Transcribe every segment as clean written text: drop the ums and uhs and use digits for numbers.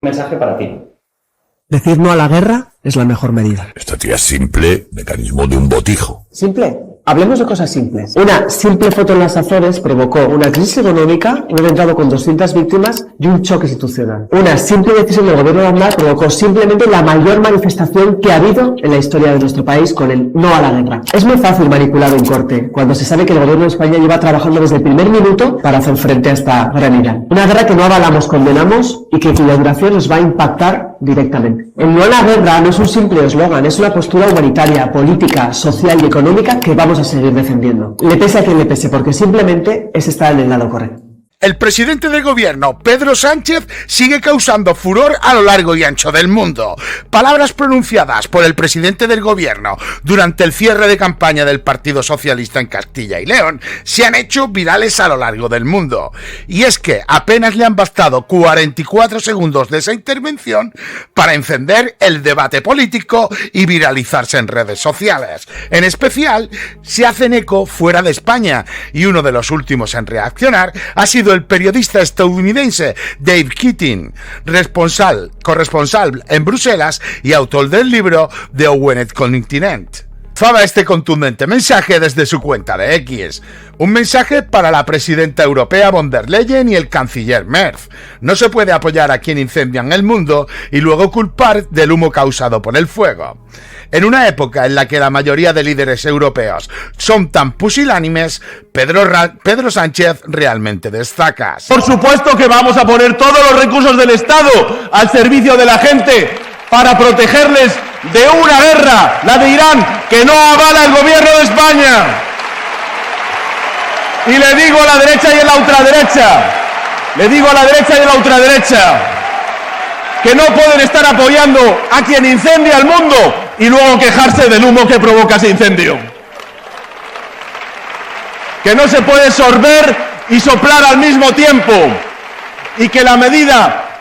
Mensaje para ti. Decir no a la guerra es la mejor medida. Esta tía es simple, mecanismo de un botijo. ¿Simple? Hablemos de cosas simples. Una simple foto en las Azores provocó una crisis económica, un atentado con 200 víctimas y un choque institucional. Una simple decisión del gobierno de Aznar provocó simplemente la mayor manifestación que ha habido en la historia de nuestro país con el no a la guerra. Es muy fácil manipular un corte cuando se sabe que el gobierno de España lleva trabajando desde el primer minuto para hacer frente a esta gran ira. Una guerra que no avalamos, condenamos y que cuya duración nos va a impactar directamente. El no a la guerra no es un simple eslogan, es una postura humanitaria, política, social y económica que vamos a seguir defendiendo. Le pese a quien le pese, porque simplemente es estar en el lado correcto. El presidente del gobierno, Pedro Sánchez, sigue causando furor a lo largo y ancho del mundo. Palabras pronunciadas por el presidente del gobierno durante el cierre de campaña del Partido Socialista en Castilla y León se han hecho virales a lo largo del mundo. Y es que apenas le han bastado 44 segundos de esa intervención para encender el debate político y viralizarse en redes sociales. En especial, se hacen eco fuera de España, y uno de los últimos en reaccionar ha sido el periodista estadounidense Dave Keating, corresponsal en Bruselas y autor del libro The Owened Continent. Lanzaba este contundente mensaje desde su cuenta de X. Un mensaje para la presidenta europea von der Leyen y el canciller Merz. No se puede apoyar a quien incendian el mundo y luego culpar del humo causado por el fuego. En una época en la que la mayoría de líderes europeos son tan pusilánimes, Pedro Sánchez realmente destaca. Por supuesto que vamos a poner todos los recursos del Estado al servicio de la gente para protegerles de una guerra, la de Irán, que no avala el gobierno de España. Y le digo a la derecha y a la ultraderecha, que no pueden estar apoyando a quien incendia el mundo y luego quejarse del humo que provoca ese incendio. Que no se puede sorber y soplar al mismo tiempo, y que la medida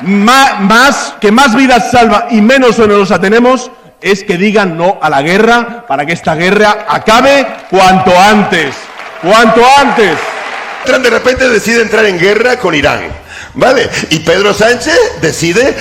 que más vidas salva y menos onerosa tenemos es que digan no a la guerra para que esta guerra acabe cuanto antes. Trump de repente decide entrar en guerra con Irán, ¿vale? Y Pedro Sánchez decide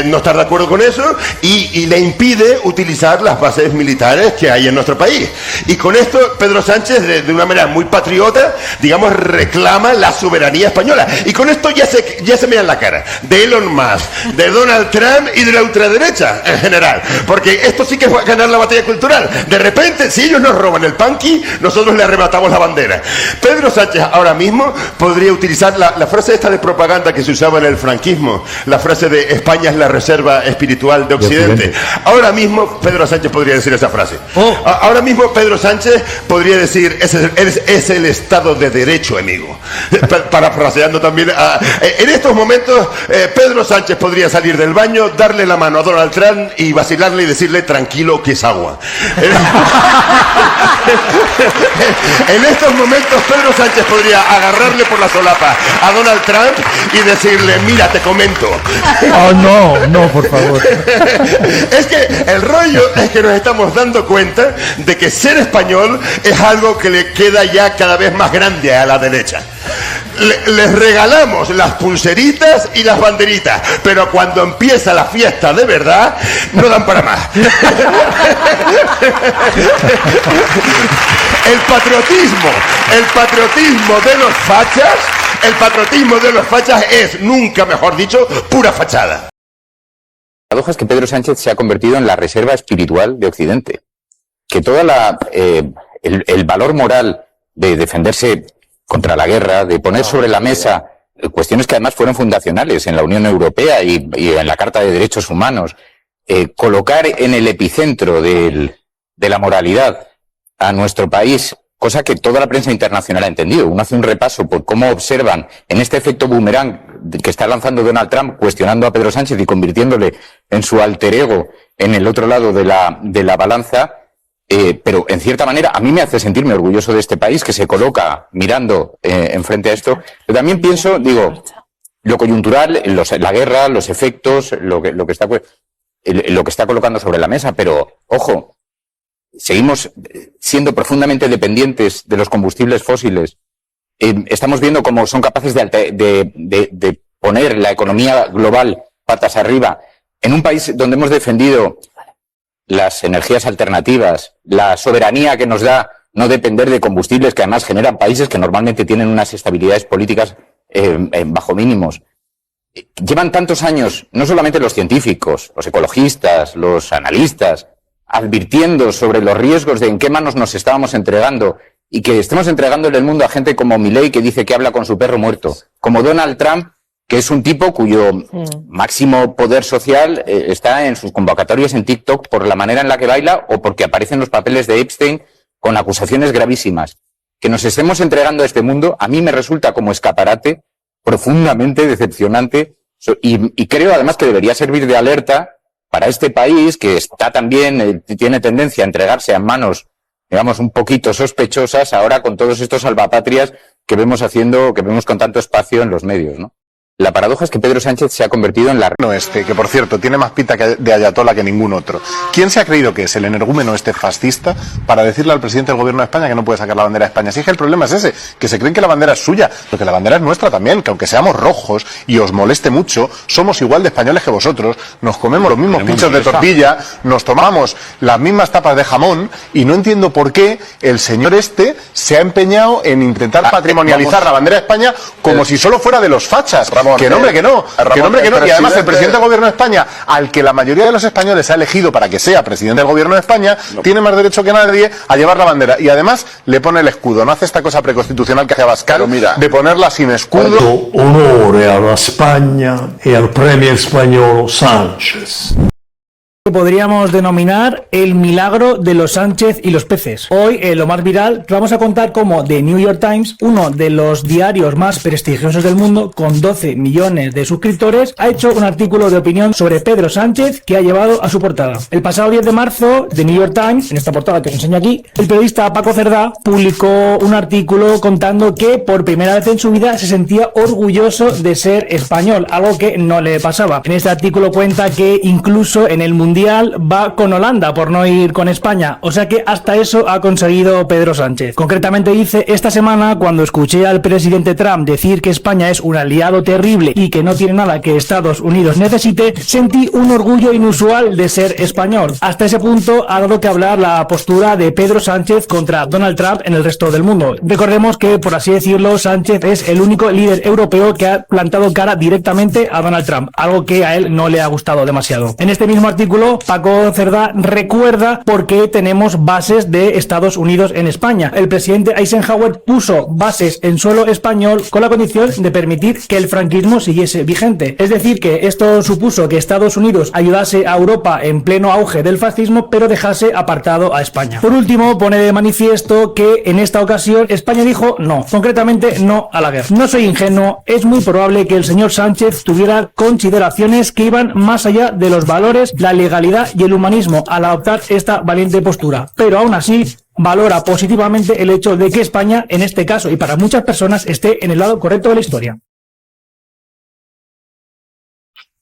no estar de acuerdo con eso y le impide utilizar las bases militares que hay en nuestro país. Y con esto Pedro Sánchez, de una manera muy patriota, digamos, reclama la soberanía española. Y con esto ya se me da en la cara de Elon Musk, de Donald Trump y de la ultraderecha en general. Porque esto sí que es ganar la batalla cultural. De repente, si ellos nos roban el punky, nosotros le arrebatamos la bandera. Pedro Sánchez ahora mismo podría utilizar la frase esta de propaganda que se usaba en el franquismo, la frase de España es la reserva espiritual de Occidente. Ahora mismo Pedro Sánchez podría decir esa frase. Ahora mismo Pedro Sánchez podría decir es el Estado de Derecho, amigo. Parafraseando también en estos momentos Pedro Sánchez podría salir del baño, darle la mano a Donald Trump y vacilarle y decirle tranquilo que es agua. En estos momentos Pedro Sánchez podría agarrarle por la solapa a Donald Trump y decirle, mira, te comento. Oh, no, por favor. Es que el rollo es que nos estamos dando cuenta de que ser español es algo que le queda ya cada vez más grande a la derecha. Les regalamos las pulseritas y las banderitas, pero cuando empieza la fiesta de verdad, no dan para más. El patriotismo de los fachas es, nunca mejor dicho, pura fachada. La paradoja es que Pedro Sánchez se ha convertido en la reserva espiritual de Occidente. Que todo el valor moral de defenderse contra la guerra, de poner sobre la mesa cuestiones que además fueron fundacionales en la Unión Europea y en la Carta de Derechos Humanos, colocar en el epicentro de la moralidad a nuestro país, cosa que toda la prensa internacional ha entendido. Uno hace un repaso por cómo observan en este efecto boomerang que está lanzando Donald Trump, cuestionando a Pedro Sánchez y convirtiéndole en su alter ego en el otro lado de la balanza. Pero en cierta manera a mí me hace sentirme orgulloso de este país que se coloca mirando enfrente a esto. Pero también pienso, lo coyuntural, la guerra, los efectos, lo que está colocando sobre la mesa, pero ojo, seguimos siendo profundamente dependientes de los combustibles fósiles. Estamos viendo cómo son capaces de poner la economía global patas arriba, en un país donde hemos defendido las energías alternativas, la soberanía que nos da no depender de combustibles que además generan países que normalmente tienen unas estabilidades políticas bajo mínimos. Llevan tantos años, no solamente los científicos, los ecologistas, los analistas, advirtiendo sobre los riesgos de en qué manos nos estábamos entregando y que estemos entregándole el mundo a gente como Milei, que dice que habla con su perro muerto, como Donald Trump, que es un tipo cuyo máximo poder social está en sus convocatorias en TikTok por la manera en la que baila o porque aparecen los papeles de Epstein con acusaciones gravísimas. Que nos estemos entregando a este mundo, a mí me resulta como escaparate profundamente decepcionante y creo además que debería servir de alerta para este país que está también, tiene tendencia a entregarse a manos, digamos, un poquito sospechosas ahora con todos estos salvapatrias que vemos con tanto espacio en los medios, ¿no? La paradoja es que Pedro Sánchez se ha convertido en la... que por cierto tiene más pinta de ayatola que ningún otro. ¿Quién se ha creído que es el energúmeno fascista para decirle al presidente del gobierno de España que no puede sacar la bandera de España? Si es que el problema es ese, que se creen que la bandera es suya, pero que la bandera es nuestra también, que aunque seamos rojos y os moleste mucho, somos igual de españoles que vosotros, nos comemos los mismos pinchos de tortilla, nos tomamos las mismas tapas de jamón y no entiendo por qué el señor se ha empeñado en intentar patrimonializar la bandera de España como si solo fuera de los fachas. Ramón, que nombre que no. Y además el presidente del gobierno de España, al que la mayoría de los españoles ha elegido para que sea presidente del gobierno de España, tiene más derecho que nadie a llevar la bandera. Y además le pone el escudo. No hace esta cosa preconstitucional que hace Abascal de ponerla sin escudo. Onore a España y al premier español Sánchez. Podríamos denominar el milagro de los Sánchez y los peces. Hoy, en lo más viral, vamos a contar cómo The New York Times, uno de los diarios más prestigiosos del mundo, con 12 millones de suscriptores, ha hecho un artículo de opinión sobre Pedro Sánchez que ha llevado a su portada. El pasado 10 de marzo, The New York Times, en esta portada que os enseño aquí, el periodista Paco Cerdá publicó un artículo contando que por primera vez en su vida se sentía orgulloso de ser español, algo que no le pasaba. En este artículo cuenta que incluso en el Mundial va con Holanda por no ir con España, o sea que hasta eso ha conseguido Pedro Sánchez. Concretamente dice: esta semana, cuando escuché al presidente Trump decir que España es un aliado terrible y que no tiene nada que Estados Unidos necesite, sentí un orgullo inusual de ser español. Hasta ese punto ha dado que hablar la postura de Pedro Sánchez contra Donald Trump en el resto del mundo. Recordemos que, por así decirlo, Sánchez es el único líder europeo que ha plantado cara directamente a Donald Trump, algo que a él no le ha gustado demasiado. En este mismo artículo, Paco Cerdá recuerda por qué tenemos bases de Estados Unidos en España. El presidente Eisenhower puso bases en suelo español con la condición de permitir que el franquismo siguiese vigente. Es decir, que esto supuso que Estados Unidos ayudase a Europa en pleno auge del fascismo, pero dejase apartado a España. Por último, pone de manifiesto que en esta ocasión España dijo no, concretamente no a la guerra. No soy ingenuo, es muy probable que el señor Sánchez tuviera consideraciones que iban más allá de los valores, la legalidad y el humanismo al adoptar esta valiente postura, pero aún así valora positivamente el hecho de que España, en este caso y para muchas personas, esté en el lado correcto de la historia.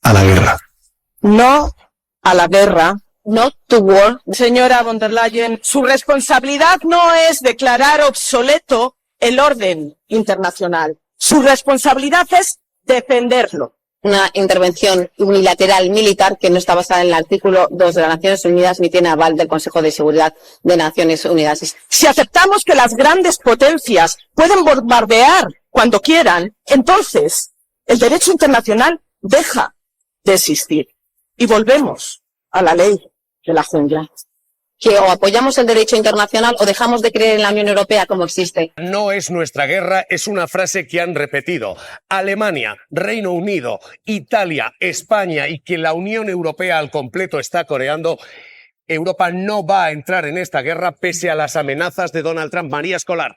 A la guerra. No a la guerra. Not to war. Señora von der Leyen, su responsabilidad no es declarar obsoleto el orden internacional. Su responsabilidad es defenderlo. Una intervención unilateral militar que no está basada en el artículo 2 de las Naciones Unidas ni tiene aval del Consejo de Seguridad de Naciones Unidas. Si aceptamos que las grandes potencias pueden bombardear cuando quieran, entonces el derecho internacional deja de existir y volvemos a la ley de la jungla. Que o apoyamos el derecho internacional o dejamos de creer en la Unión Europea como existe. No es nuestra guerra, es una frase que han repetido Alemania, Reino Unido, Italia, España y que la Unión Europea al completo está coreando. Europa no va a entrar en esta guerra pese a las amenazas de Donald Trump. María Escolar.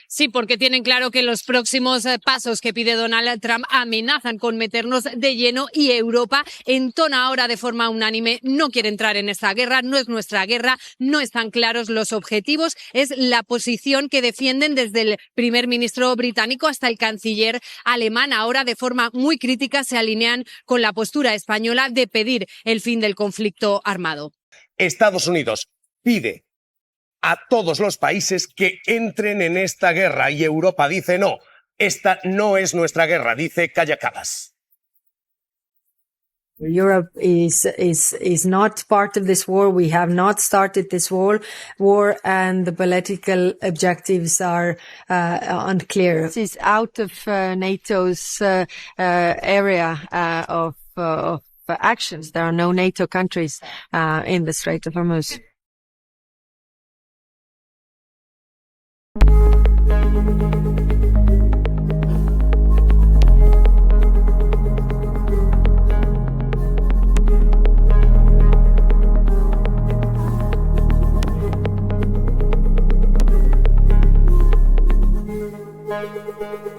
Sí, porque tienen claro que los próximos pasos que pide Donald Trump amenazan con meternos de lleno y Europa entona ahora de forma unánime, no quiere entrar en esta guerra, no es nuestra guerra, no están claros los objetivos, es la posición que defienden desde el primer ministro británico hasta el canciller alemán. Ahora de forma muy crítica se alinean con la postura española de pedir el fin del conflicto armado. Estados Unidos pide a todos los países que entren en esta guerra y Europa dice no. Esta no es nuestra guerra, dice Kaja Kallas. Europe is not part of this war. We have not started this war, and the political objectives are unclear. This is out of NATO's area of actions. There are no NATO countries in the Strait of Hormuz.